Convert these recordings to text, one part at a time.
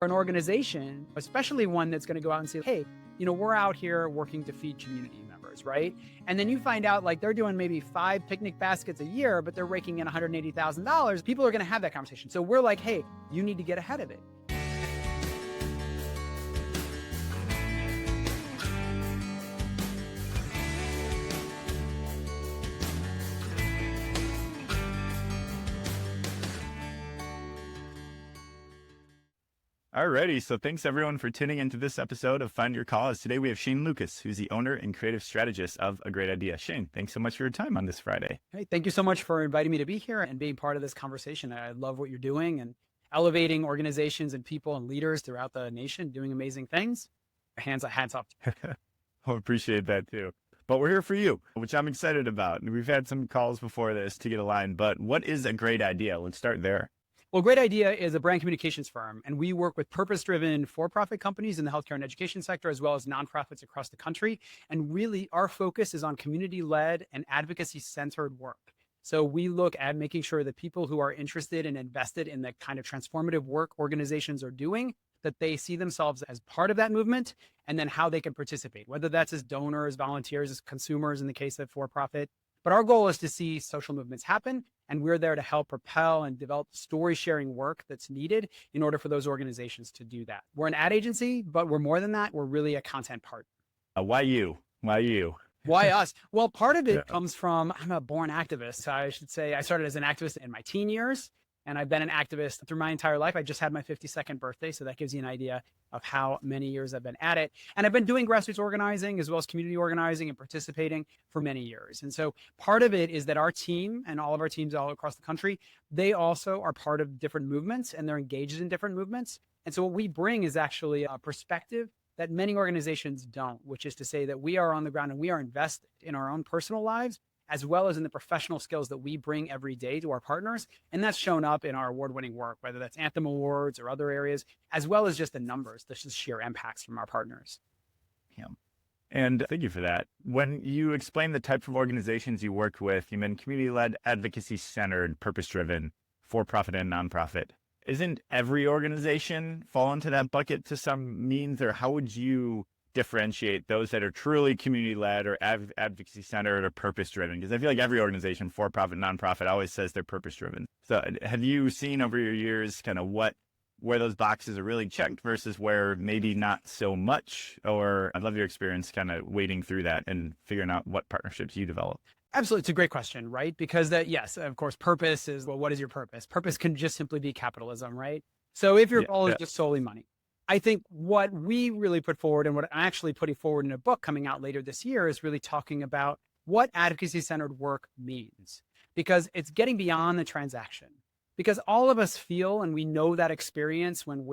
An organization, especially one that's going to go out and say, hey, we're out here working to feed community members, right? And then you find out like they're doing maybe 5 picnic baskets a year, but they're raking in $180,000. People are going to have that conversation. So we're like, hey, you need to get ahead of it. Alrighty, so thanks everyone for tuning into this episode of Find Your Cause. Today we have Shane Lukas, who's the owner and creative strategist of A Great Idea. Shane, thanks so much for your time on this Friday. Hey, thank you so much for inviting me to be here and being part of this conversation. I love what you're doing and elevating organizations and people and leaders throughout the nation, doing amazing things. Hands off. I appreciate that too. But we're here for you, which I'm excited about. We've had some calls before this to get aligned, but what is A Great Idea? Let's start there. Well, Great Idea is a brand communications firm, and we work with purpose-driven for-profit companies in the healthcare and education sector, as well as nonprofits across the country. And really, our focus is on community-led and advocacy-centered work. So we look at making sure that people who are interested and invested in the kind of transformative work organizations are doing, that they see themselves as part of that movement, and then how they can participate, whether that's as donors, volunteers, as consumers in the case of for-profit. But our goal is to see social movements happen, and we're there to help propel and develop story sharing work that's needed in order for those organizations to do that. We're an ad agency, but we're more than that. We're really a content partner. Why you? Why you? Why us? Well, part of it comes from, I'm a born activist. I should say I started as an activist in my teen years, and I've been an activist through my entire life. I just had my 52nd birthday, so that gives you an idea of how many years I've been at it. And I've been doing grassroots organizing as well as community organizing and participating for many years. And so part of it is that our team and all of our teams all across the country, they also are part of different movements and they're engaged in different movements. And so what we bring is actually a perspective that many organizations don't, which is to say that we are on the ground and we are invested in our own personal lives, as well as in the professional skills that we bring every day to our partners. And that's shown up in our award-winning work, whether that's Anthem Awards or other areas, as well as just the numbers, the sheer impacts from our partners. Yeah. And thank you for that. When you explain the types of organizations you work with, you mean community-led, advocacy-centered, purpose-driven, for-profit and nonprofit. Isn't every organization fall into that bucket to some means, or how would you differentiate those that are truly community-led or advocacy-centered or purpose-driven? Because I feel like every organization, for-profit, nonprofit, always says they're purpose-driven. So have you seen over your years kind of where those boxes are really checked versus where maybe not so much? Or I'd love your experience kind of wading through that and figuring out what partnerships you develop. Absolutely. It's a great question, right? Because yes, of course, purpose is, well, what is your purpose? Purpose can just simply be capitalism, right? So if your goal is just solely money, I think what we really put forward and what I'm actually putting forward in a book coming out later this year is really talking about what advocacy-centered work means, because it's getting beyond the transaction. Because all of us feel, and we know that experience when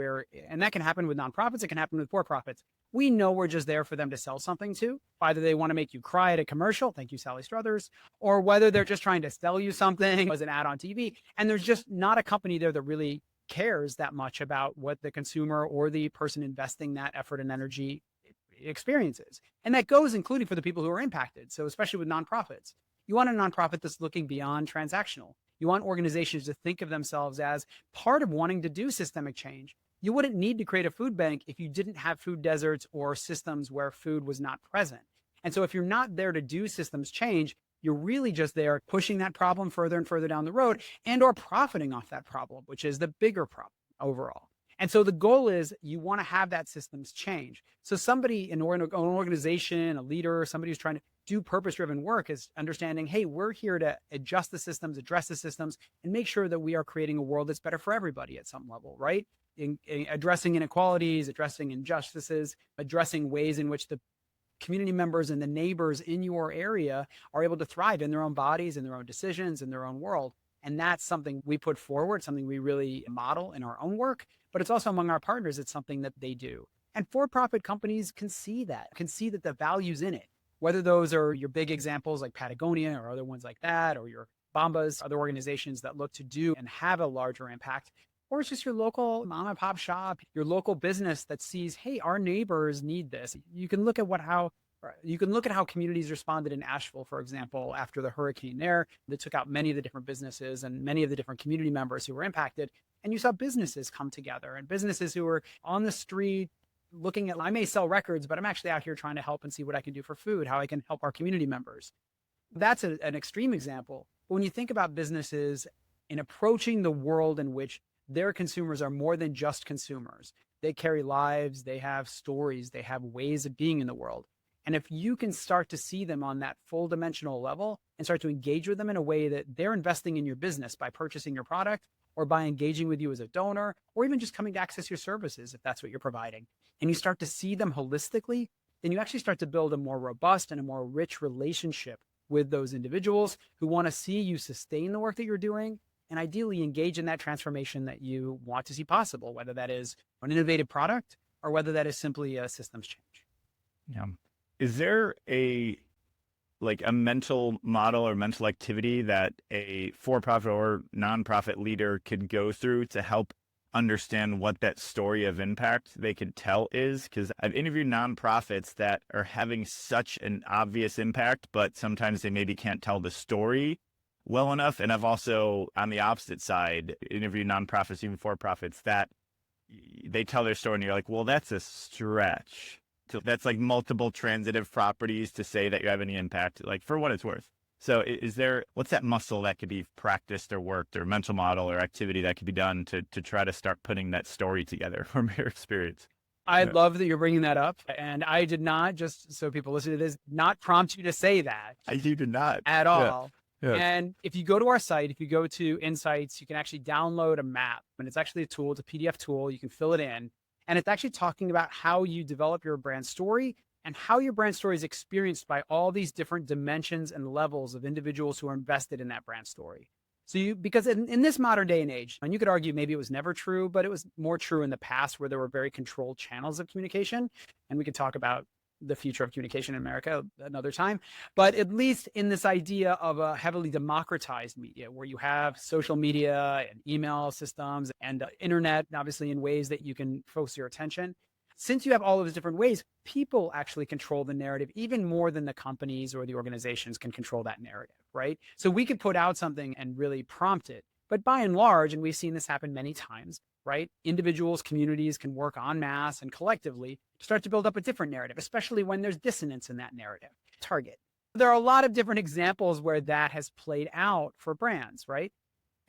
and that can happen with nonprofits, it can happen with for-profits. We know we're just there for them to sell something to. Either they want to make you cry at a commercial, thank you, Sally Struthers, or whether they're just trying to sell you something as an ad on TV. And there's just not a company there that really cares that much about what the consumer or the person investing that effort and energy experiences. And that goes including for the people who are impacted. So especially with nonprofits, you want a nonprofit that's looking beyond transactional. You want organizations to think of themselves as part of wanting to do systemic change. You wouldn't need to create a food bank if you didn't have food deserts or systems where food was not present. And so if you're not there to do systems change, you're really just there pushing that problem further and further down the road and or profiting off that problem, which is the bigger problem overall. And so the goal is you want to have that systems change. So somebody in an organization, a leader, somebody who's trying to do purpose-driven work is understanding, hey, we're here to adjust the systems, address the systems, and make sure that we are creating a world that's better for everybody at some level, right? In addressing inequalities, addressing injustices, addressing ways in which the community members and the neighbors in your area are able to thrive in their own bodies, in their own decisions, in their own world. And that's something we put forward, something we really model in our own work, but it's also among our partners. It's something that they do. And for-profit companies can see that the value's in it, whether those are your big examples like Patagonia or other ones like that, or your Bombas, other organizations that look to do and have a larger impact, or it's just your local mom and pop shop, your local business that sees, hey, our neighbors need this. You can look at how communities responded in Asheville, for example, after the hurricane there that took out many of the different businesses and many of the different community members who were impacted. And you saw businesses come together, and businesses who were on the street looking at, I may sell records, but I'm actually out here trying to help and see what I can do for food, how I can help our community members. That's an extreme example. But when you think about businesses in approaching the world in which their consumers are more than just consumers, they carry lives, they have stories, they have ways of being in the world. And if you can start to see them on that full dimensional level and start to engage with them in a way that they're investing in your business by purchasing your product or by engaging with you as a donor, or even just coming to access your services, if that's what you're providing, and you start to see them holistically, then you actually start to build a more robust and a more rich relationship with those individuals who want to see you sustain the work that you're doing and ideally engage in that transformation that you want to see possible, whether that is an innovative product or whether that is simply a systems change. Yeah. Is there a mental model or mental activity that a for-profit or nonprofit leader could go through to help understand what that story of impact they could tell is? Because I've interviewed nonprofits that are having such an obvious impact, but sometimes they maybe can't tell the story well enough. And I've also, on the opposite side, interviewed nonprofits, even for-profits, that they tell their story and you're like, well, that's a stretch. So that's like multiple transitive properties to say that you have any impact, like for what it's worth. So what's that muscle that could be practiced or worked, or mental model or activity that could be done to try to start putting that story together from your experience? I love that you're bringing that up. And I did not, just so people listen to this, not prompt you to say that. You did not. At all. Yeah. And if you go to our site, if you go to Insights, you can actually download a map. And it's actually a tool, it's a PDF tool. You can fill it in. And it's actually talking about how you develop your brand story and how your brand story is experienced by all these different dimensions and levels of individuals who are invested in that brand story. So because in this modern day and age, and you could argue maybe it was never true, but it was more true in the past where there were very controlled channels of communication. And we could talk about the future of communication in America another time. But at least in this idea of a heavily democratized media where you have social media and email systems and internet, obviously in ways that you can focus your attention. Since you have all of those different ways, people actually control the narrative even more than the companies or the organizations can control that narrative, right? So we could put out something and really prompt it. But by and large, and we've seen this happen many times, right? Individuals, communities can work en masse and collectively to start to build up a different narrative, especially when there's dissonance in that narrative. Target. There are a lot of different examples where that has played out for brands, right?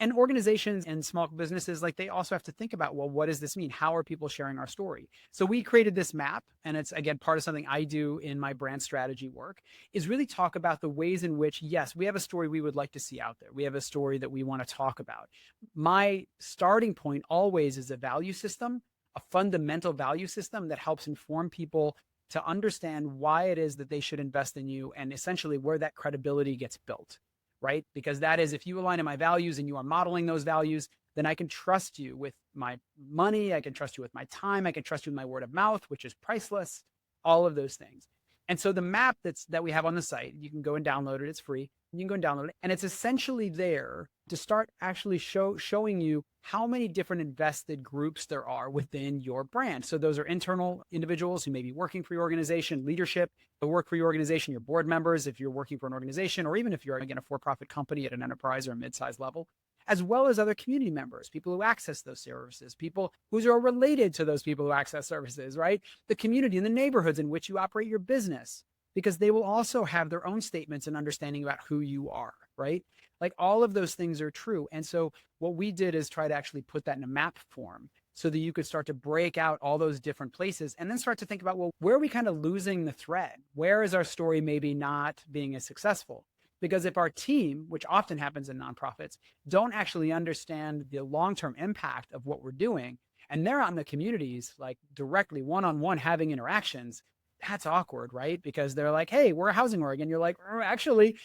And organizations and small businesses, like they also have to think about, well, what does this mean? How are people sharing our story? So we created this map, and it's, again, part of something I do in my brand strategy work, is really talk about the ways in which, yes, we have a story we would like to see out there. We have a story that we want to talk about. My starting point always is a value system, a fundamental value system that helps inform people to understand why it is that they should invest in you and essentially where that credibility gets built. Right? Because that is, if you align to my values and you are modeling those values, then I can trust you with my money. I can trust you with my time. I can trust you with my word of mouth, which is priceless, all of those things. And so the map that we have on the site, you can go and download it. It's free. You can go and download it. And it's essentially there to start actually showing you how many different invested groups there are within your brand. So those are internal individuals who may be working for your organization, leadership who work for your organization, your board members, if you're working for an organization, or even if you're, again, a for-profit company at an enterprise or a mid-sized level, as well as other community members, people who access those services, people who are related to those people who access services, right? The community and the neighborhoods in which you operate your business, because they will also have their own statements and understanding about who you are, right? Like all of those things are true. And so what we did is try to actually put that in a map form so that you could start to break out all those different places and then start to think about, well, where are we kind of losing the thread? Where is our story maybe not being as successful? Because if our team, which often happens in nonprofits, don't actually understand the long-term impact of what we're doing, and they're out in the communities, like directly one-on-one having interactions, that's awkward, right? Because they're like, hey, we're a housing org. And you're like, actually,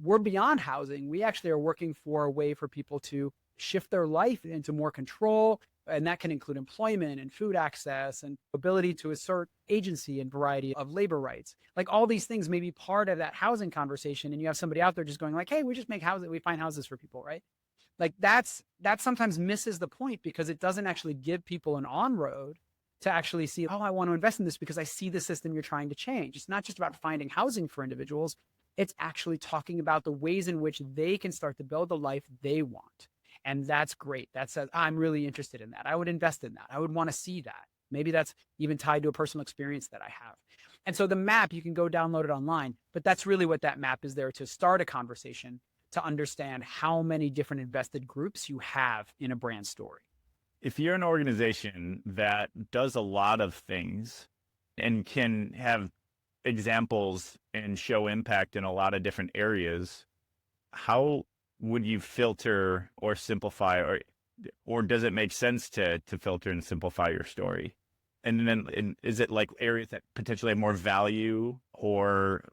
we're beyond housing. We actually are working for a way for people to shift their life into more control. And that can include employment and food access and ability to assert agency and variety of labor rights. Like all these things may be part of that housing conversation. And you have somebody out there just going like, hey, we just make houses, we find houses for people, right? Like that sometimes misses the point because it doesn't actually give people an on-road to actually see, oh, I want to invest in this because I see the system you're trying to change. It's not just about finding housing for individuals. It's actually talking about the ways in which they can start to build the life they want. And that's great. That says, I'm really interested in that. I would invest in that. I would want to see that. Maybe that's even tied to a personal experience that I have. And so the map, you can go download it online, but that's really what that map is there to start a conversation, to understand how many different invested groups you have in a brand story. If you're an organization that does a lot of things and can have examples and show impact in a lot of different areas, how would you filter or simplify, or does it make sense to filter and simplify your story? And then is it like areas that potentially have more value, or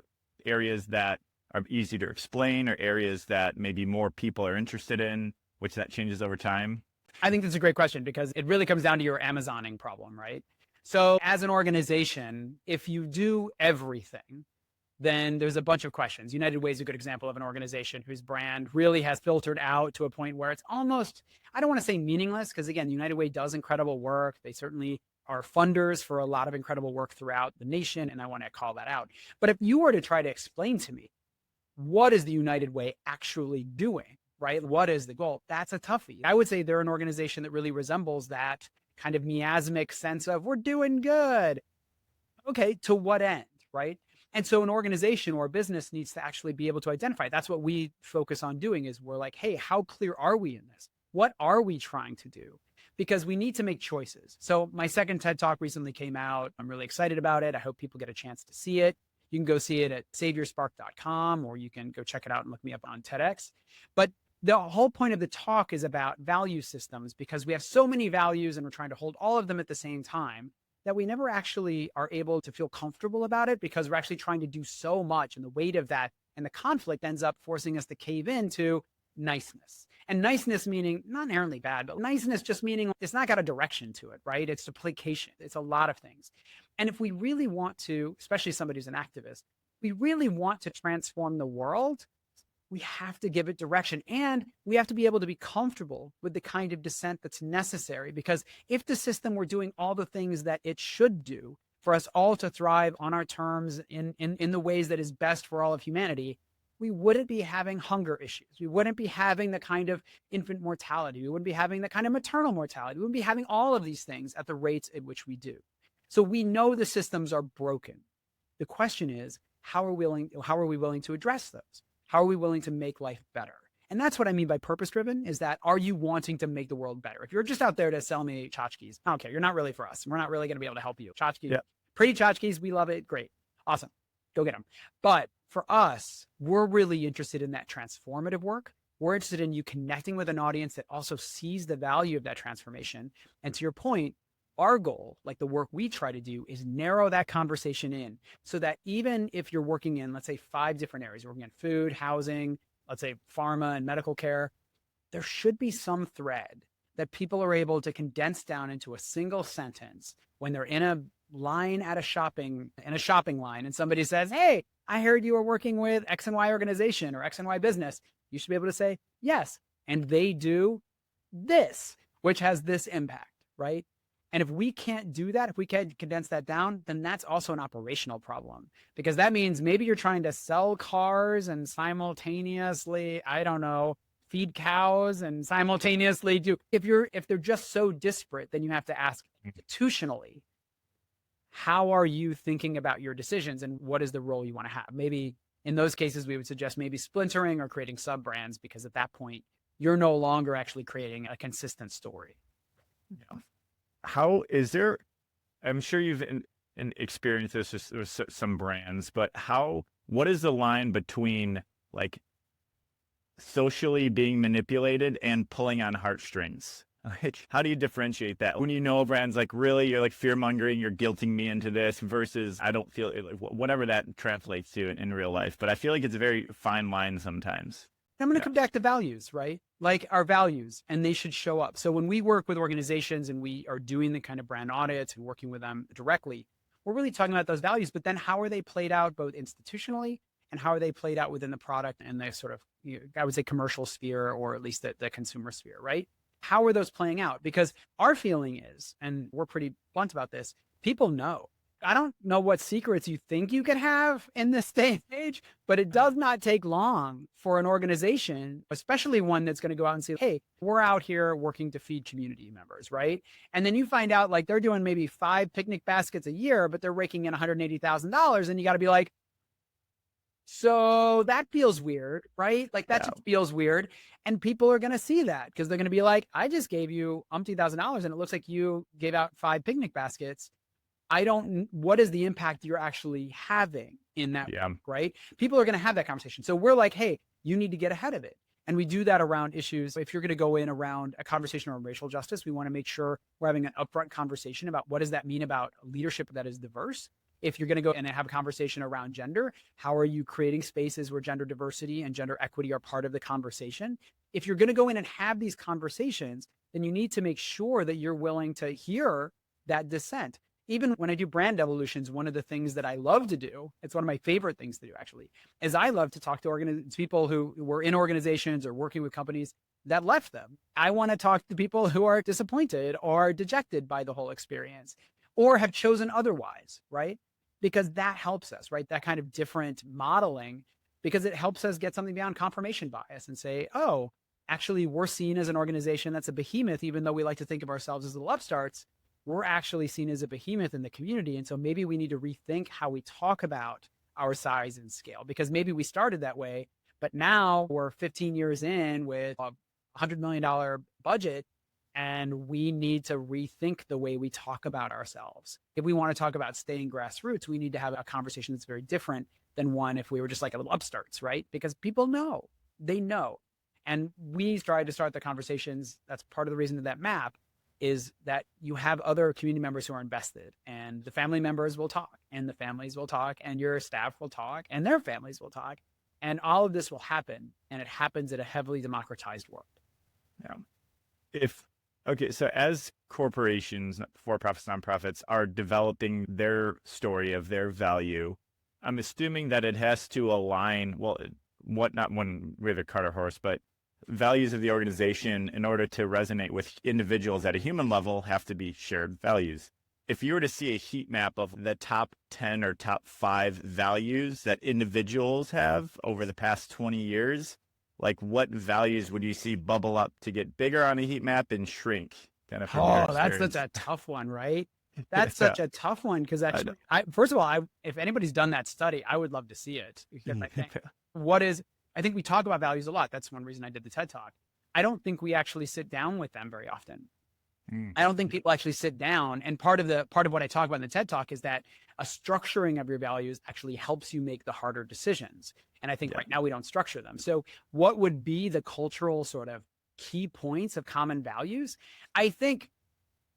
areas that are easy to explain, or areas that maybe more people are interested in, which that changes over time? I think that's a great question, because it really comes down to your Amazoning problem, right? So as an organization, if you do everything, then there's a bunch of questions. United Way is a good example of an organization whose brand really has filtered out to a point where it's almost, I don't want to say meaningless, because again, United Way does incredible work. They certainly are funders for a lot of incredible work throughout the nation, and I want to call that out. But if you were to try to explain to me, what is the United Way actually doing, right? What is the goal? That's a toughie. I would say they're an organization that really resembles that kind of miasmic sense of, we're doing good. Okay, to what end, right? And so an organization or a business needs to actually be able to identify. That's what we focus on doing, is we're like, hey, how clear are we in this? What are we trying to do? Because we need to make choices. So my second TED Talk recently came out. I'm really excited about it. I hope people get a chance to see it. You can go see it at saveyourspark.com, or you can go check it out and look me up on TEDx. But the whole point of the talk is about value systems, because we have so many values and we're trying to hold all of them at the same time, that we never actually are able to feel comfortable about it, because we're actually trying to do so much. And the weight of that and the conflict ends up forcing us to cave into niceness. And niceness meaning not inherently bad, but niceness just meaning it's not got a direction to it, right? It's duplication. It's a lot of things. And if we really want to, especially somebody who's an activist, we really want to transform the world, we have to give it direction, and we have to be able to be comfortable with the kind of dissent that's necessary. Because if the system were doing all the things that it should do for us all to thrive on our terms in the ways that is best for all of humanity, we wouldn't be having hunger issues. We wouldn't be having the kind of infant mortality. We wouldn't be having the kind of maternal mortality. We wouldn't be having all of these things at the rates at which we do. So we know the systems are broken. The question is, how are we willing to address those? How are we willing to make life better? And that's what I mean by purpose-driven, is that, are you wanting to make the world better? If you're just out there to sell me tchotchkes, I don't care. You're not really for us. We're not really going to be able to help you. Tchotchkes, pretty tchotchkes, we love it. Great. Awesome. Go get them. But for us, we're really interested in that transformative work. We're interested in you connecting with an audience that also sees the value of that transformation. And to your point, our goal, like the work we try to do, is narrow that conversation in, so that even if you're working in, let's say, 5 different areas, you're working in food, housing, let's say pharma and medical care, there should be some thread that people are able to condense down into a single sentence when they're in a line at a shopping line, and somebody says, hey, I heard you were working with X and Y organization or X and Y business. You should be able to say, yes, and they do this, which has this impact, right? And if we can't do that, if we can't condense that down, then that's also an operational problem, because that means maybe you're trying to sell cars and simultaneously, I don't know, feed cows and simultaneously do, if they're just so disparate, then you have to ask institutionally, how are you thinking about your decisions, and what is the role you want to have? Maybe in those cases, we would suggest maybe splintering or creating sub brands, because at that point, you're no longer actually creating a consistent story. Yeah. How is there, I'm sure you've experienced this with some brands, but what is the line between like socially being manipulated and pulling on heartstrings? How do you differentiate that when you know a brand's like, really, you're like fear mongering, you're guilting me into this, versus I don't feel it, like, whatever that translates to in real life. But I feel like it's a very fine line sometimes. I'm going to come back to values, right? Like our values, and they should show up. So when we work with organizations and we are doing the kind of brand audits and working with them directly, we're really talking about those values, but then how are they played out both institutionally, and how are they played out within the product and the sort of, I would say, commercial sphere, or at least the consumer sphere, right? How are those playing out? Because our feeling is, and we're pretty blunt about this, people know. I don't know what secrets you think you can have in this day and age, but it does not take long for an organization, especially one that's going to go out and say, hey, we're out here working to feed community members, right? And then you find out like they're doing maybe 5 picnic baskets a year, but they're raking in $180,000. And you got to be like, so that feels weird, right? Like that just feels weird. And people are going to see that because they're going to be like, I just gave you umpty $1,000 and it looks like you gave out 5 picnic baskets. What is the impact you're actually having in that, right? People are going to have that conversation. So we're like, hey, you need to get ahead of it. And we do that around issues. If you're going to go in around a conversation around racial justice, we want to make sure we're having an upfront conversation about what does that mean about leadership that is diverse. If you're going to go in and have a conversation around gender, how are you creating spaces where gender diversity and gender equity are part of the conversation? If you're going to go in and have these conversations, then you need to make sure that you're willing to hear that dissent. Even when I do brand evolutions, one of the things that I love to do, it's one of my favorite things to do actually, is I love to talk to people who were in organizations or working with companies that left them. I want to talk to people who are disappointed or dejected by the whole experience or have chosen otherwise, right? Because that helps us, right? That kind of different modeling, because it helps us get something beyond confirmation bias and say, oh, actually, we're seen as an organization that's a behemoth, even though we like to think of ourselves as little upstarts. We're actually seen as a behemoth in the community. And so maybe we need to rethink how we talk about our size and scale, because maybe we started that way, but now we're 15 years in with a $100 million budget, and we need to rethink the way we talk about ourselves. If we want to talk about staying grassroots, we need to have a conversation that's very different than one if we were just like a little upstarts, right? Because people know, they know. And we try to start the conversations. That's part of the reason of that map, is that you have other community members who are invested, and the family members will talk, and the families will talk, and your staff will talk, and their families will talk. And all of this will happen, and it happens in a heavily democratized world. Okay, so as corporations, for-profits, nonprofits are developing their story of their value, I'm assuming that it has to align, not one with a cart or horse, but values of the organization in order to resonate with individuals at a human level have to be shared values. If you were to see a heat map of the top 10 or top 5 values that individuals have over the past 20 years, like what values would you see bubble up to get bigger on a heat map and shrink? Kind of from your that's such a tough one, right? That's such a tough one, because actually, first of all, if anybody's done that study, I would love to see it. Because I think we talk about values a lot. That's one reason I did the TED Talk. I don't think we actually sit down with them very often. I don't think people actually sit down. And part of what I talk about in the TED Talk is that a structuring of your values actually helps you make the harder decisions. And I think right now we don't structure them. So what would be the cultural sort of key points of common values? I think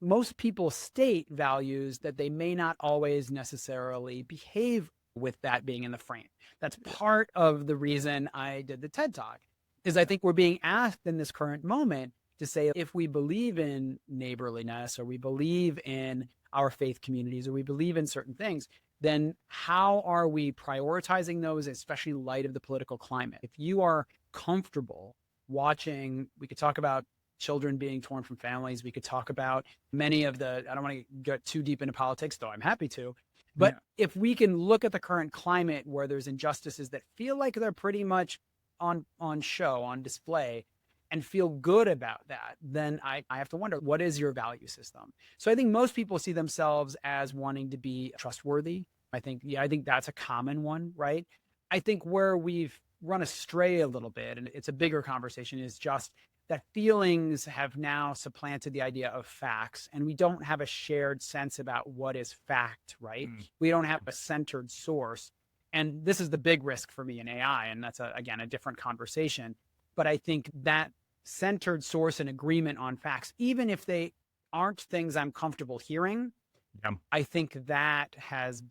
most people state values that they may not always necessarily behave with that being in the frame. That's part of the reason I did the TED Talk, is I think we're being asked in this current moment to say, if we believe in neighborliness, or we believe in our faith communities, or we believe in certain things, then how are we prioritizing those, especially in light of the political climate? If you are comfortable watching, we could talk about children being torn from families. We could talk about many of I don't want to get too deep into politics, though I'm happy to. But if we can look at the current climate where there's injustices that feel like they're pretty much on show, on display, and feel good about that, then I have to wonder, what is your value system? So I think most people see themselves as wanting to be trustworthy. I think that's a common one, right? I think where we've run astray a little bit, and it's a bigger conversation, is just that feelings have now supplanted the idea of facts, and we don't have a shared sense about what is fact, right? We don't have a centered source. And this is the big risk for me in AI, and that's, again, a different conversation. But I think that centered source and agreement on facts, even if they aren't things I'm comfortable hearing, I think that has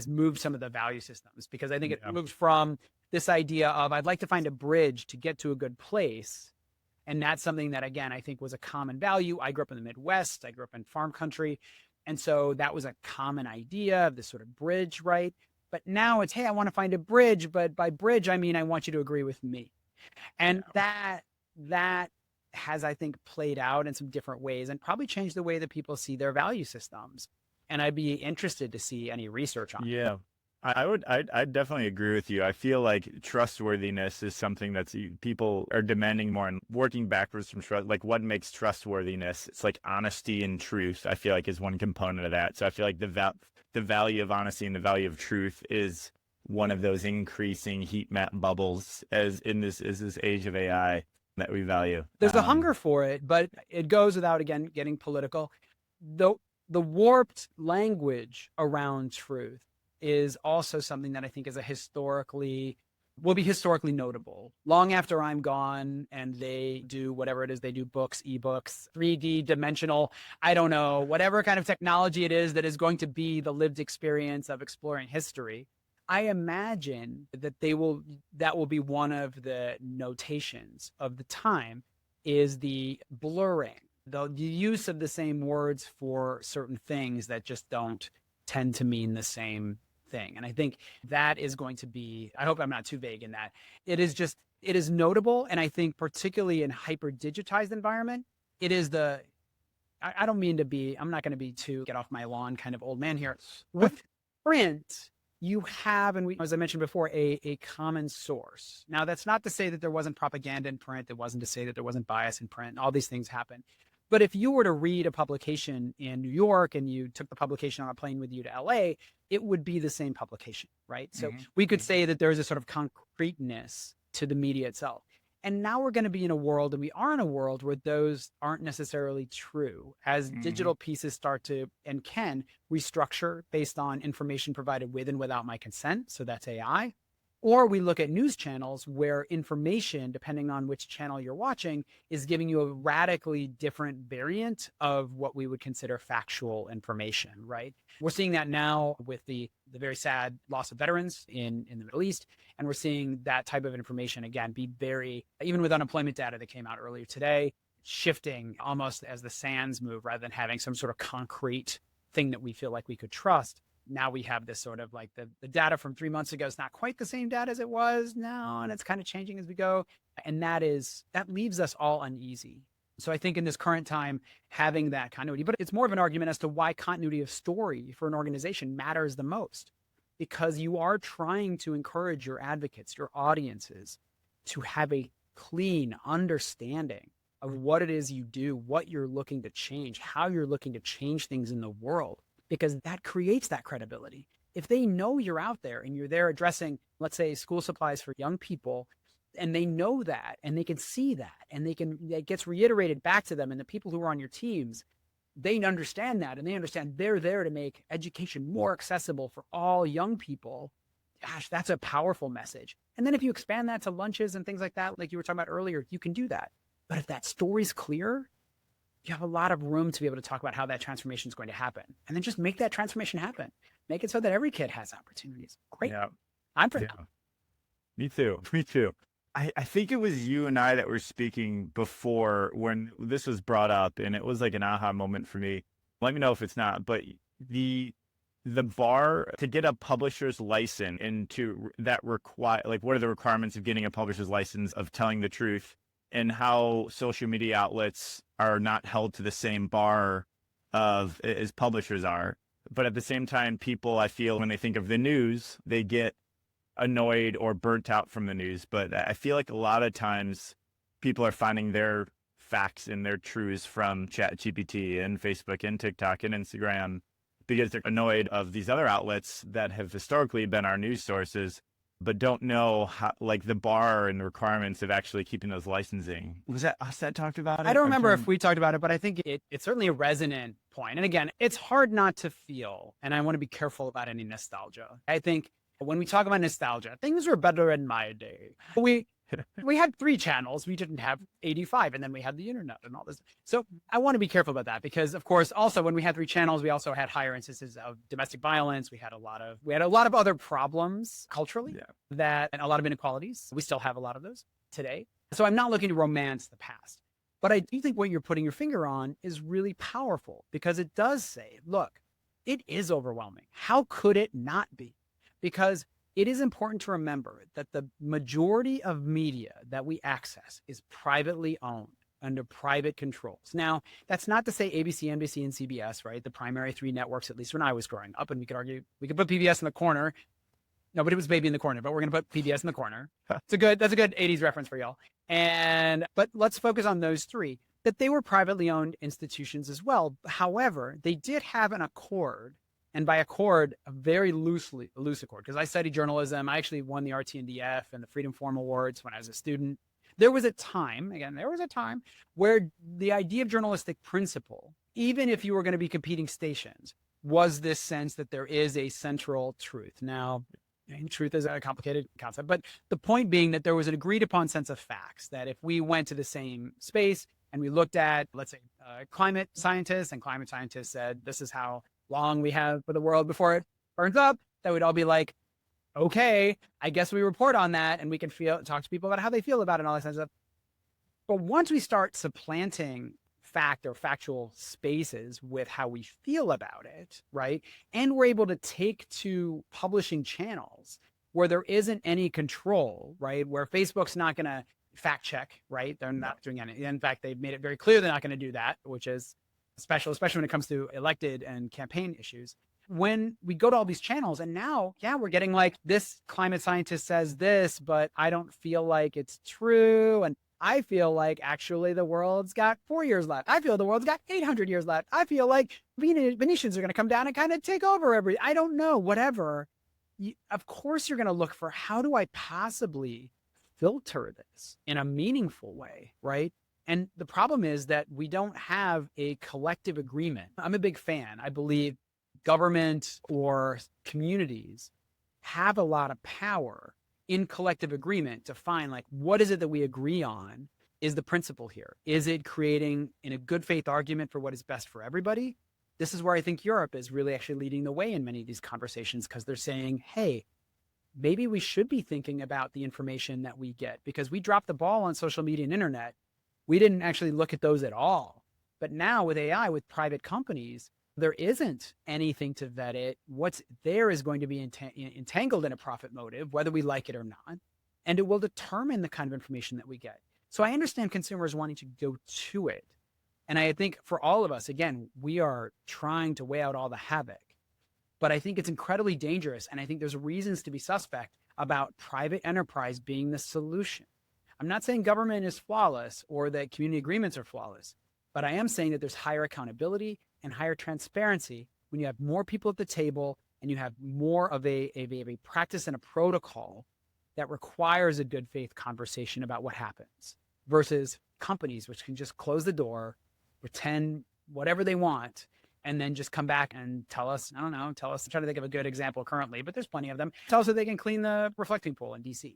moved some of the value systems, because I think it moved from this idea of, I'd like to find a bridge to get to a good place. And that's something that, again, I think was a common value. I grew up in the Midwest. I grew up in farm country. And so that was a common idea of this sort of bridge, right? But now it's, hey, I want to find a bridge, but by bridge, I mean, I want you to agree with me. And that has, I think, played out in some different ways and probably changed the way that people see their value systems. And I'd be interested to see any research on it. Yeah. I'd definitely agree with you. I feel like trustworthiness is something that's people are demanding more and working backwards from trust. Like what makes trustworthiness? It's like honesty and truth, I feel like is one component of that. So I feel like the value of honesty and the value of truth is one of those increasing heat map bubbles as in this age of AI that we value. There's a hunger for it, but it goes without, again, getting political. The warped language around truth is also something that I think is will be historically notable long after I'm gone and they do whatever it is they do, books, ebooks, 3D dimensional, I don't know, whatever kind of technology it is that is going to be the lived experience of exploring history. I imagine that that will be one of the notations of the time is the blurring, the use of the same words for certain things that just don't tend to mean the same thing. And I think that is going to be, I hope I'm not too vague in that. It is notable. And I think particularly in hyper digitized environment, it is I don't mean to be, I'm not going to be too get off my lawn kind of old man here. With print, you have, and as I mentioned before, a common source. Now, that's not to say that there wasn't propaganda in print. It wasn't to say that there wasn't bias in print. All these things happen. But if you were to read a publication in New York and you took the publication on a plane with you to LA, it would be the same publication, right? So we could say that there's a sort of concreteness to the media itself. And now we're going to be in a world, and we are in a world where those aren't necessarily true as digital pieces start to and can restructure based on information provided with and without my consent. So that's AI. Or we look at news channels where information, depending on which channel you're watching, is giving you a radically different variant of what we would consider factual information, right? We're seeing that now with the very sad loss of veterans in the Middle East. And we're seeing that type of information, again, be very, even with unemployment data that came out earlier today, shifting almost as the sands move rather than having some sort of concrete thing that we feel like we could trust. Now we have this sort of like the data from 3 months ago is not quite the same data as it was now, and it's kind of changing as we go. And that leaves us all uneasy. So I think in this current time, having that continuity, but it's more of an argument as to why continuity of story for an organization matters the most, because you are trying to encourage your advocates, your audiences to have a clean understanding of what it is you do, what you're looking to change, how you're looking to change things in the world. Because that creates that credibility. If they know you're out there and you're there addressing, let's say, school supplies for young people, and they know that and they can see that and it gets reiterated back to them, and the people who are on your teams, they understand that and they understand they're there to make education more accessible for all young people. Gosh, that's a powerful message. And then if you expand that to lunches and things like that, like you were talking about earlier, you can do that. But if that story's clear, you have a lot of room to be able to talk about how that transformation is going to happen, and then just make that transformation happen. Make it so that every kid has opportunities. Great. Yeah. I'm for that. Me too. Me too. I think it was you and I that were speaking before when this was brought up, and it was like an aha moment for me. Let me know if it's not, but the bar to get a publisher's license into that require, like, what are the requirements of getting a publisher's license of telling the truth, and how social media outlets are not held to the same bar as publishers are. But at the same time, people, I feel, when they think of the news, they get annoyed or burnt out from the news. But I feel like a lot of times people are finding their facts and their truths from ChatGPT and Facebook and TikTok and Instagram because they're annoyed of these other outlets that have historically been our news sources, but don't know how, like, the bar and the requirements of actually keeping those licensing. Was that us that talked about it? I don't remember if we talked about it, but I think it's certainly a resonant point. And again, it's hard not to feel, and I want to be careful about any nostalgia. I think when we talk about nostalgia, things were better in my day. We had 3 channels. We didn't have 85. And then we had the internet and all this. So I want to be careful about that because, of course, also when we had 3 channels, we also had higher instances of domestic violence. We had a lot of other problems culturally and a lot of inequalities. We still have a lot of those today. So I'm not looking to romance the past. But I do think what you're putting your finger on is really powerful because it does say, look, it is overwhelming. How could it not be? Because it is important to remember that the majority of media that we access is privately owned. under private controls. Now, that's not to say ABC, NBC, and CBS, right? The primary three networks, at least when I was growing up, and we could argue, we could put PBS in the corner. Nobody was baby in the corner, but we're going to put PBS in the corner. That's a good 80s reference for y'all. But let's focus on those three, that they were privately owned institutions as well. However, they did have an accord, and by accord, a very loose accord, because I studied journalism. I actually won the RTNDF and the Freedom Forum Awards when I was a student. There was a time where the idea of journalistic principle, even if you were going to be competing stations, was this sense that there is a central truth. Now, truth is a complicated concept, but the point being that there was an agreed upon sense of facts, that if we went to the same space and we looked at, let's say, climate scientists, and climate scientists said, this is how long we have for the world before it burns up, that we'd all be like, okay, I guess we report on that, and we can talk to people about how they feel about it and all that kind of stuff. But once we start supplanting fact or factual spaces with how we feel about it, right? And we're able to take to publishing channels where there isn't any control, right? Where Facebook's not going to fact check, right? They're not doing any. In fact, they've made it very clear they're not going to do that, which is special, especially when it comes to elected and campaign issues. When we go to all these channels, and now, we're getting like, this climate scientist says this, but I don't feel like it's true. And I feel like actually the world's got 4 years left. I feel the world's got 800 years left. I feel like Venetians are going to come down and kind of take over I don't know, whatever. Of course, you're going to look for, how do I possibly filter this in a meaningful way, right? And the problem is that we don't have a collective agreement. I'm a big fan. I believe government or communities have a lot of power in collective agreement to find, like, what is it that we agree on is the principle here? Is it creating in a good faith argument for what is best for everybody? This is where I think Europe is really actually leading the way in many of these conversations, because they're saying, hey, maybe we should be thinking about the information that we get, because we dropped the ball on social media and internet. We didn't actually look at those at all. But now with AI, with private companies, there isn't anything to vet it. What's there is going to be entangled in a profit motive, whether we like it or not. And it will determine the kind of information that we get. So I understand consumers wanting to go to it. And I think for all of us, again, we are trying to weigh out all the havoc. But I think it's incredibly dangerous. And I think there's reasons to be suspect about private enterprise being the solution. I'm not saying government is flawless or that community agreements are flawless, but I am saying that there's higher accountability and higher transparency when you have more people at the table and you have more of a practice and a protocol that requires a good faith conversation about what happens, versus companies which can just close the door, pretend whatever they want, and then just come back and tell us, I'm trying to think of a good example currently, but there's plenty of them. Tell us that they can clean the reflecting pool in DC.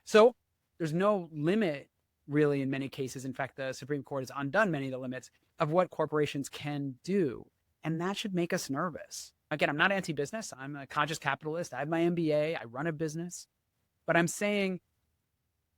So there's no limit really in many cases. In fact, the Supreme Court has undone many of the limits of what corporations can do. And that should make us nervous. Again, I'm not anti-business. I'm a conscious capitalist. I have my MBA. I run a business. But I'm saying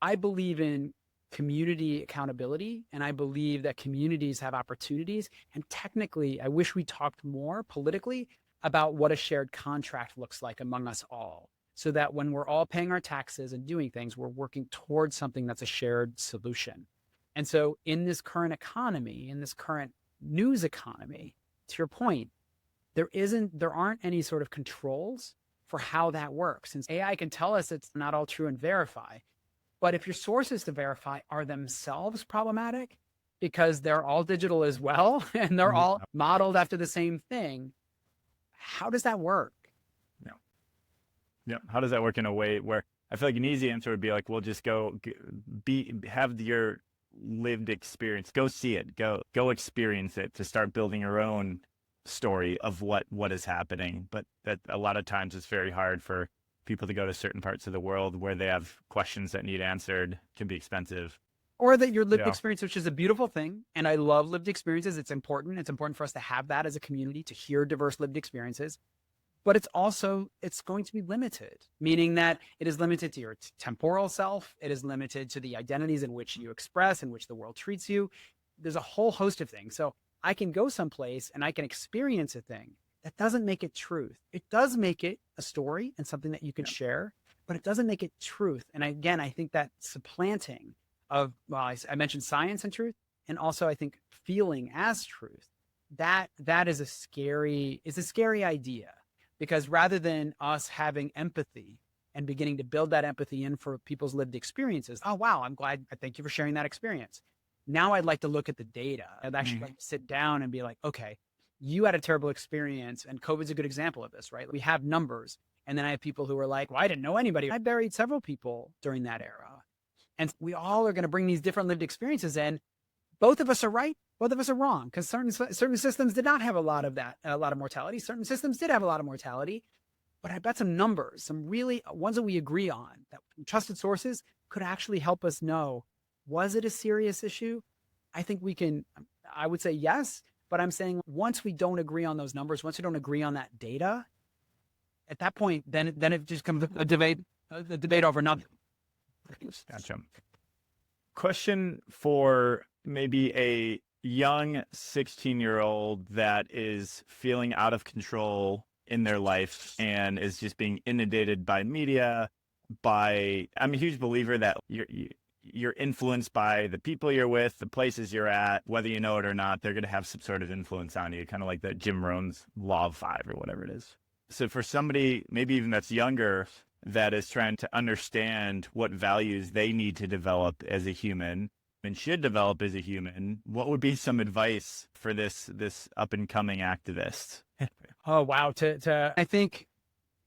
I believe in community accountability, and I believe that communities have opportunities. And technically, I wish we talked more politically about what a shared contract looks like among us all, so that when we're all paying our taxes and doing things, we're working towards something that's a shared solution. And so in this current economy, in this current news economy, to your point, there aren't any sort of controls for how that works. Since AI can tell us it's not all true and verify, but if your sources to verify are themselves problematic because they're all digital as well, and they're all modeled after the same thing, how does that work? Yeah. How does that work in a way where I feel like an easy answer would be like, well, just have your lived experience, go see it, go experience it to start building your own story of what is happening. But that a lot of times it's very hard for people to go to certain parts of the world where they have questions that need answered, can be expensive. Or that your lived experience, which is a beautiful thing. And I love lived experiences. It's important. It's important for us to have that as a community, to hear diverse lived experiences. But it's going to be limited, meaning that it is limited to your temporal self. It is limited to the identities in which you express, in which the world treats you. There's a whole host of things. So I can go someplace and I can experience a thing. That doesn't make it truth. It does make it a story and something that you can share, but it doesn't make it truth. And again, I think that supplanting of, I mentioned science and truth. and also I think feeling as truth, that is a scary idea, because rather than us having empathy and beginning to build that empathy in for people's lived experiences, oh wow, I'm glad, thank you for sharing that experience. Now I'd like to look at the data. I'd actually like to sit down and be like, okay, you had a terrible experience, and COVID's a good example of this, right? We have numbers, and then I have people who are like, well, I didn't know anybody. I buried several people during that era. And we all are going to bring these different lived experiences in. Both of us are right. Both of us are wrong, because certain systems did not have a lot of mortality. Certain systems did have a lot of mortality. But I bet some numbers, some really ones that we agree on, that trusted sources could actually help us know, was it a serious issue? I think I would say yes, but I'm saying once we don't agree on those numbers, once we don't agree on that data, at that point, then it just comes a debate over nothing. Gotcha. Question for maybe a young 16-year-old that is feeling out of control in their life and is just being inundated by media. I'm a huge believer that you're influenced by the people you're with, the places you're at, whether you know it or not. They're going to have some sort of influence on you, kind of like that Jim Rohn's Law of Five or whatever it is. So for somebody maybe even that's younger, that is trying to understand what values they need to develop as a human and should develop as a human, what would be some advice for this up and coming activist? Oh wow! I think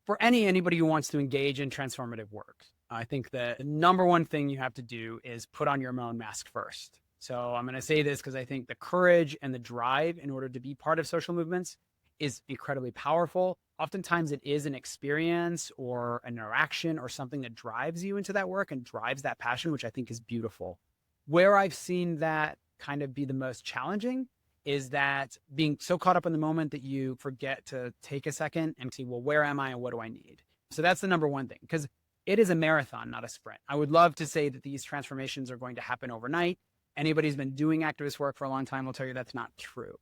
for anybody who wants to engage in transformative work, I think the number one thing you have to do is put on your own mask first. So I'm going to say this because I think the courage and the drive in order to be part of social movements is incredibly powerful. Oftentimes it is an experience or an interaction or something that drives you into that work and drives that passion, which I think is beautiful. Where I've seen that kind of be the most challenging is that being so caught up in the moment that you forget to take a second and see, well, where am I and what do I need? So that's the number one thing, because it is a marathon, not a sprint. I would love to say that these transformations are going to happen overnight. Anybody who's been doing activist work for a long time will tell you that's not true,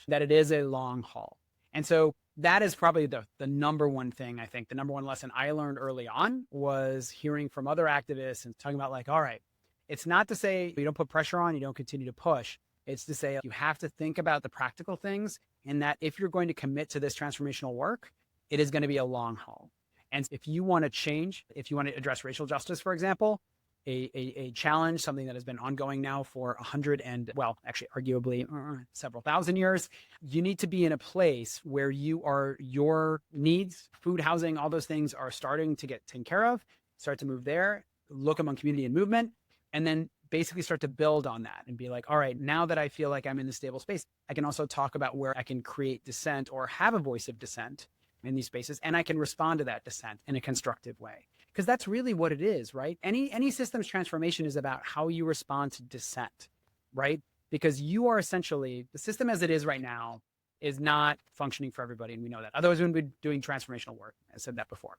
that it is a long haul. And so that is probably the number one thing. I think the number one lesson I learned early on was hearing from other activists and talking about like, all right, it's not to say you don't put pressure on, you don't continue to push. It's to say you have to think about the practical things, and that if you're going to commit to this transformational work, it is going to be a long haul. And if you want to change, if you want to address racial justice, for example, a challenge, something that has been ongoing now for arguably several thousand years, you need to be in a place where your needs, food, housing, all those things are starting to get taken care of, start to move there, look among community and movement, and then basically start to build on that and be like, all right, now that I feel like I'm in this stable space, I can also talk about where I can create dissent or have a voice of dissent in these spaces, and I can respond to that dissent in a constructive way. Because that's really what it is, right? Any systems transformation is about how you respond to dissent, right? Because you are essentially, the system as it is right now is not functioning for everybody, and we know that. Otherwise, we wouldn't be doing transformational work. I said that before.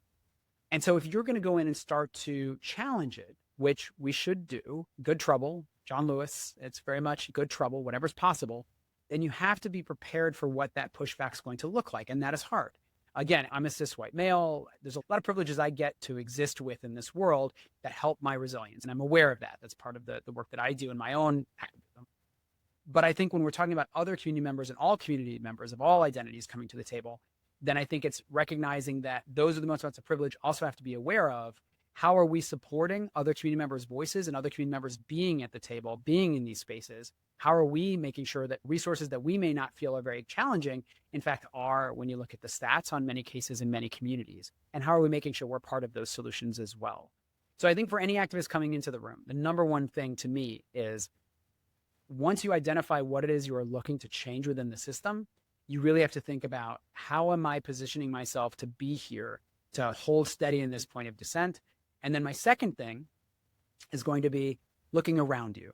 And so if you're going to go in and start to challenge it, which we should do, good trouble, John Lewis, it's very much good trouble, whatever's possible, then you have to be prepared for what that pushback is going to look like. And that is hard. Again, I'm a cis white male. There's a lot of privileges I get to exist with in this world that help my resilience. And I'm aware of that. That's part of the work that I do in my own activism. But I think when we're talking about other community members and all community members of all identities coming to the table, then I think it's recognizing that those are the most amounts of privilege also have to be aware of. How are we supporting other community members' voices and other community members being at the table, being in these spaces? How are we making sure that resources that we may not feel are very challenging, in fact, are, when you look at the stats on many cases in many communities? And how are we making sure we're part of those solutions as well? So I think for any activist coming into the room, the number one thing to me is once you identify what it is you are looking to change within the system, you really have to think about, how am I positioning myself to be here, to hold steady in this point of dissent? And then my second thing is going to be looking around you.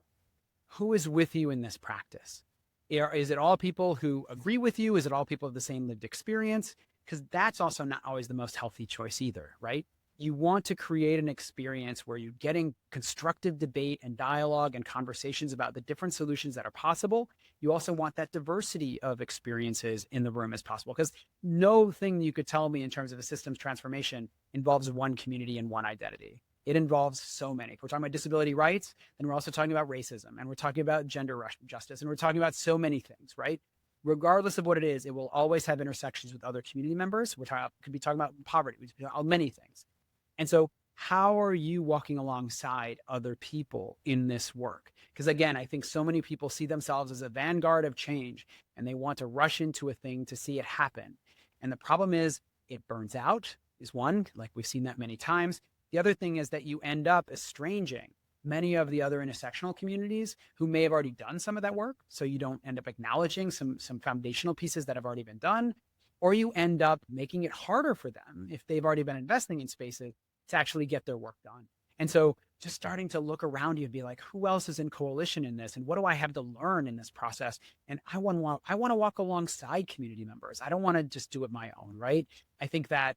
Who is with you in this practice? Is it all people who agree with you? Is it all people of the same lived experience? Because that's also not always the most healthy choice either, right? You want to create an experience where you're getting constructive debate and dialogue and conversations about the different solutions that are possible. You also want that diversity of experiences in the room as possible, because no thing you could tell me in terms of a systems transformation involves one community and one identity. It involves so many. If we're talking about disability rights, then we're also talking about racism, and we're talking about gender justice, and we're talking about so many things, right? Regardless of what it is, it will always have intersections with other community members. Could be talking about poverty, we could be talking about many things. And so how are you walking alongside other people in this work? Because again, I think so many people see themselves as a vanguard of change and they want to rush into a thing to see it happen. And the problem is it burns out is one, like we've seen that many times. The other thing is that you end up estranging many of the other intersectional communities who may have already done some of that work. So you don't end up acknowledging some foundational pieces that have already been done, or you end up making it harder for them if they've already been investing in spaces to actually get their work done. And so just starting to look around you and be like, who else is in coalition in this? And what do I have to learn in this process? And I want to walk alongside community members. I don't want to just do it my own, right? I think that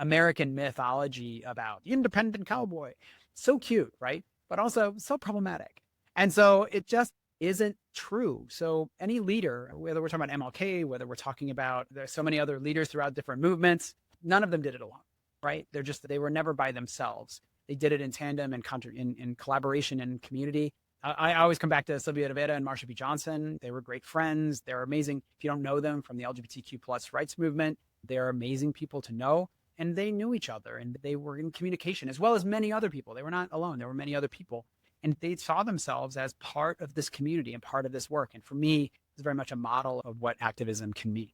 American mythology about the independent cowboy, so cute, right? But also so problematic. And so it just isn't true. So any leader, whether we're talking about MLK, whether we're talking about, there's so many other leaders throughout different movements, none of them did it alone. Right? They were never by themselves. They did it in tandem and in collaboration and community. I always come back to Sylvia Rivera and Marsha P. Johnson. They were great friends. They're amazing. If you don't know them from the LGBTQ plus rights movement, they're amazing people to know. And they knew each other and they were in communication as well as many other people. They were not alone. There were many other people. And they saw themselves as part of this community and part of this work. And for me, it's very much a model of what activism can mean.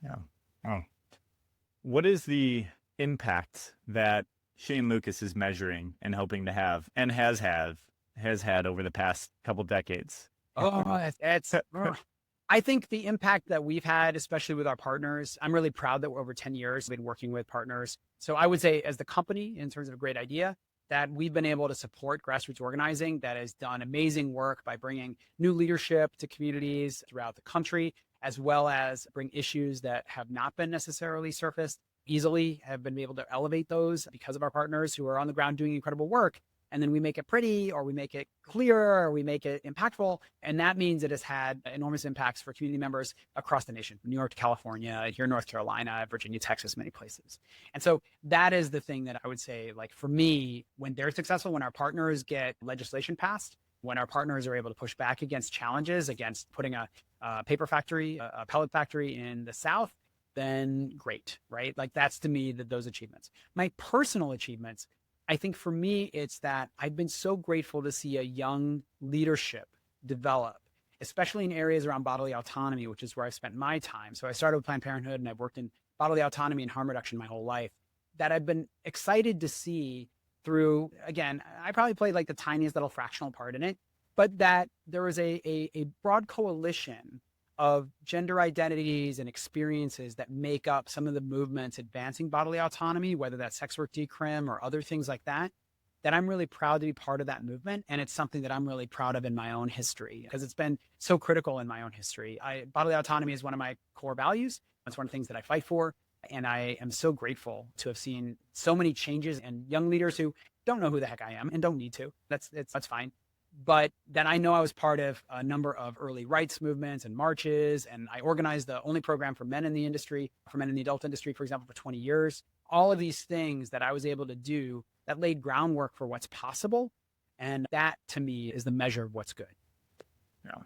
Yeah. Oh. What is the impact that Shane Lukas is measuring and hoping to have and has had over the past couple decades? I think the impact that we've had, especially with our partners, I'm really proud that we're over 10 years been working with partners. So I would say as the company, in terms of a great idea, that we've been able to support grassroots organizing that has done amazing work by bringing new leadership to communities throughout the country, as well as bring issues that have not been necessarily surfaced easily, have been able to elevate those because of our partners who are on the ground doing incredible work. And then we make it pretty, or we make it clear, or we make it impactful. And that means it has had enormous impacts for community members across the nation, from New York to California, here in North Carolina, Virginia, Texas, many places. And so that is the thing that I would say, like for me, when they're successful, when our partners get legislation passed, when our partners are able to push back against challenges, against putting a paper factory, a pellet factory in the South, then great, right? Like that's to me those achievements. My personal achievements, I think for me, it's that I've been so grateful to see a young leadership develop, especially in areas around bodily autonomy, which is where I've spent my time. So I started with Planned Parenthood and I've worked in bodily autonomy and harm reduction my whole life. That I've been excited to see through, again, I probably played like the tiniest little fractional part in it, but that there was a broad coalition of gender identities and experiences that make up some of the movements advancing bodily autonomy, whether that's sex work decrim or other things like that, that I'm really proud to be part of that movement. And it's something that I'm really proud of in my own history because it's been so critical in my own history. Bodily autonomy is one of my core values. It's one of the things that I fight for. And I am so grateful to have seen so many changes and young leaders who don't know who the heck I am and don't need to. That's fine. But then I know I was part of a number of early rights movements and marches, and I organized the only program for men in the industry, for men in the adult industry, for example, for 20 years. All of these things that I was able to do that laid groundwork for what's possible. And that to me is the measure of what's good. Yeah.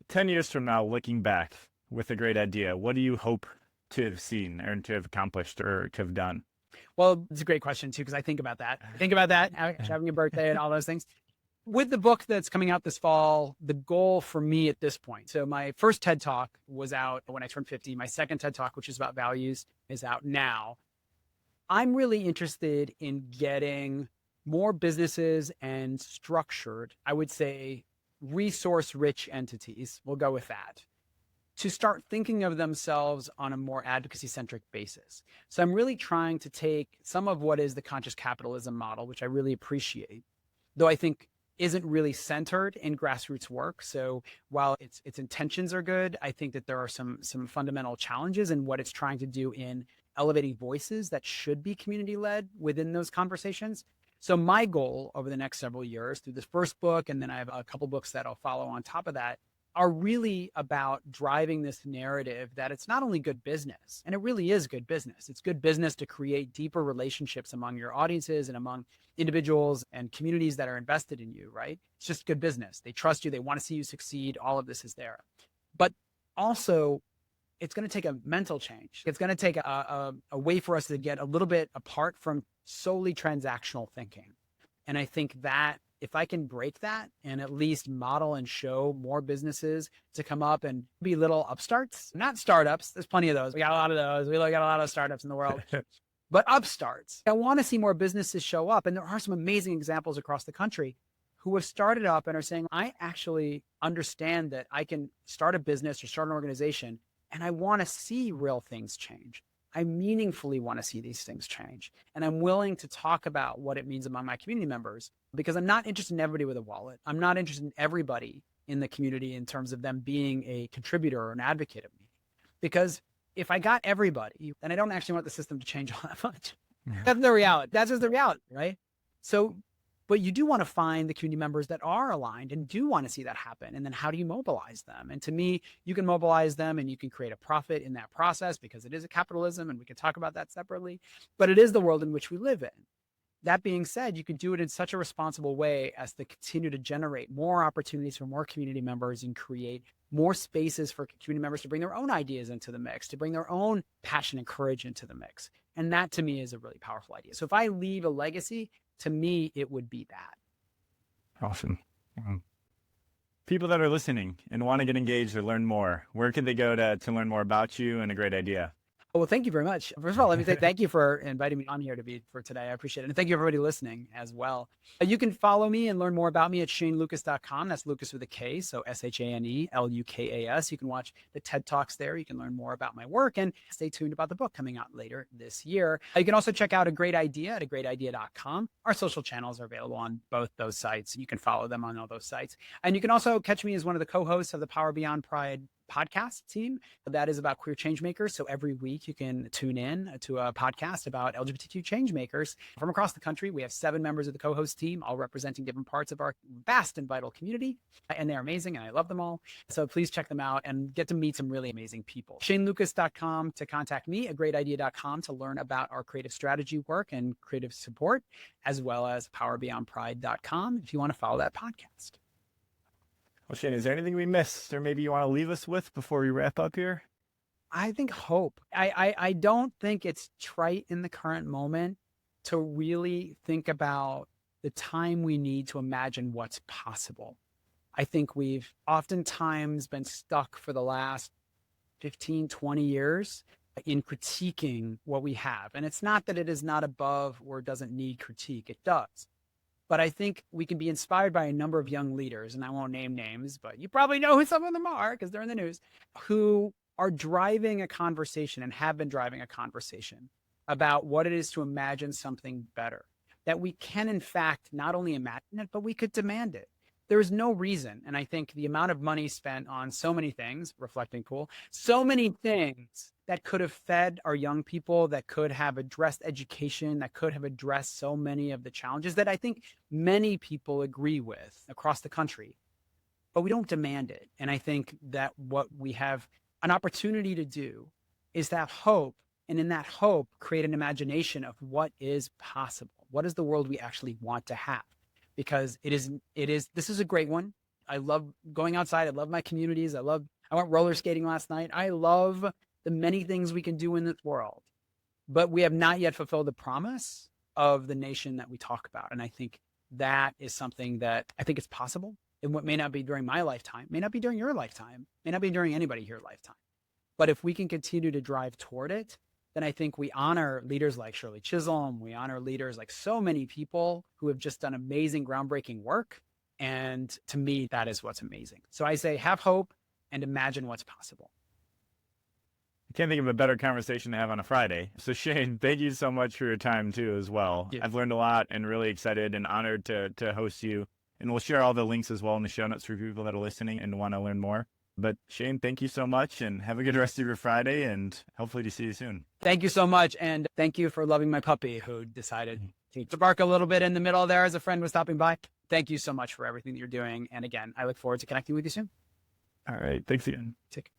10 years from now, looking back with a great idea, what do you hope to have seen or to have accomplished or to have done? Well, it's a great question too, because I think about that. Having a birthday and all those things. With the book that's coming out this fall, the goal for me at this point. So my first TED Talk was out when I turned 50. My second TED Talk, which is about values, is out now. I'm really interested in getting more businesses and structured, I would say, resource-rich entities, we'll go with that, to start thinking of themselves on a more advocacy-centric basis. So I'm really trying to take some of what is the conscious capitalism model, which I really appreciate, though I think isn't really centered in grassroots work. So while its intentions are good, I think that there are some fundamental challenges in what it's trying to do in elevating voices that should be community-led within those conversations. So my goal over the next several years through this first book, and then I have a couple books that I'll follow on top of that, are really about driving this narrative that it's not only good business, and it really is good business. It's good business to create deeper relationships among your audiences and among individuals and communities that are invested in you, right? It's just good business. They trust you. They want to see you succeed. All of this is there. But also, it's going to take a mental change. It's going to take a way for us to get a little bit apart from solely transactional thinking. And I think that if I can break that and at least model and show more businesses to come up and be little upstarts, not startups. There's plenty of those. We got a lot of those. We got a lot of startups in the world, but upstarts. I want to see more businesses show up. And there are some amazing examples across the country who have started up and are saying, I actually understand that I can start a business or start an organization, and I want to see real things change. I meaningfully want to see these things change. And I'm willing to talk about what it means among my community members, because I'm not interested in everybody with a wallet. I'm not interested in everybody in the community in terms of them being a contributor or an advocate of me. Because if I got everybody, then I don't actually want the system to change all that much. That's the reality. That's just the reality, right? So, but you do want to find the community members that are aligned and do want to see that happen. And then how do you mobilize them? And to me, you can mobilize them and you can create a profit in that process, because it is a capitalism, and we can talk about that separately, but it is the world in which we live in. That being said, you can do it in such a responsible way as to continue to generate more opportunities for more community members and create more spaces for community members to bring their own ideas into the mix, to bring their own passion and courage into the mix. And that to me is a really powerful idea. So if I leave a legacy, to me, it would be that. Awesome. People that are listening and want to get engaged or learn more, where can they go to learn more about you and a great idea? Well, thank you very much. First of all, let me say thank you for inviting me on here for today. I appreciate it. And thank you everybody listening as well. You can follow me and learn more about me at shanelukas.com. That's Lucas with a K. So ShaneLukas. You can watch the TED Talks there. You can learn more about my work, and stay tuned about the book coming out later this year. You can also check out A Great Idea at agreatidea.com. Our social channels are available on both those sites. You can follow them on all those sites. And you can also catch me as one of the co-hosts of the Power Beyond Pride podcast team that is about queer changemakers. So every week you can tune in to a podcast about LGBTQ changemakers from across the country. We have 7 members of the co-host team, all representing different parts of our vast and vital community. And they're amazing, and I love them all. So please check them out and get to meet some really amazing people. ShaneLukas.com to contact me, agreatidea.com to learn about our creative strategy work and creative support, as well as powerbeyondpride.com if you want to follow that podcast. Well, Shane, is there anything we missed or maybe you want to leave us with before we wrap up here? I think hope. I don't think it's trite in the current moment to really think about the time we need to imagine what's possible. I think we've oftentimes been stuck for the last 15, 20 years in critiquing what we have. And it's not that it is not above or doesn't need critique. It does. But I think we can be inspired by a number of young leaders, and I won't name names, but you probably know who some of them are because they're in the news, who are driving a conversation and have been driving a conversation about what it is to imagine something better, that we can, in fact, not only imagine it, but we could demand it. There is no reason. And I think the amount of money spent on so many things, reflecting pool, so many things that could have fed our young people, that could have addressed education, that could have addressed so many of the challenges that I think many people agree with across the country, but we don't demand it. And I think that what we have an opportunity to do is that hope, and in that hope, create an imagination of what is possible. What is the world we actually want to have? Because this is a great one. I love going outside. I love my communities. I went roller skating last night. I love the many things we can do in this world, but we have not yet fulfilled the promise of the nation that we talk about. And I think that is something that I think is possible. And what may not be during my lifetime, may not be during your lifetime, may not be during anybody here's lifetime. But if we can continue to drive toward it, then I think we honor leaders like Shirley Chisholm. We honor leaders like so many people who have just done amazing, groundbreaking work. And to me, that is what's amazing. So I say, have hope and imagine what's possible. I can't think of a better conversation to have on a Friday. So Shane, thank you so much for your time too as well. Yeah. I've learned a lot and really excited and honored to host you. And we'll share all the links as well in the show notes for people that are listening and want to learn more. But Shane, thank you so much and have a good rest of your Friday and hopefully to see you soon. Thank you so much. And thank you for loving my puppy who decided to bark a little bit in the middle there as a friend was stopping by. Thank you so much for everything that you're doing. And again, I look forward to connecting with you soon. All right. Thanks again. Take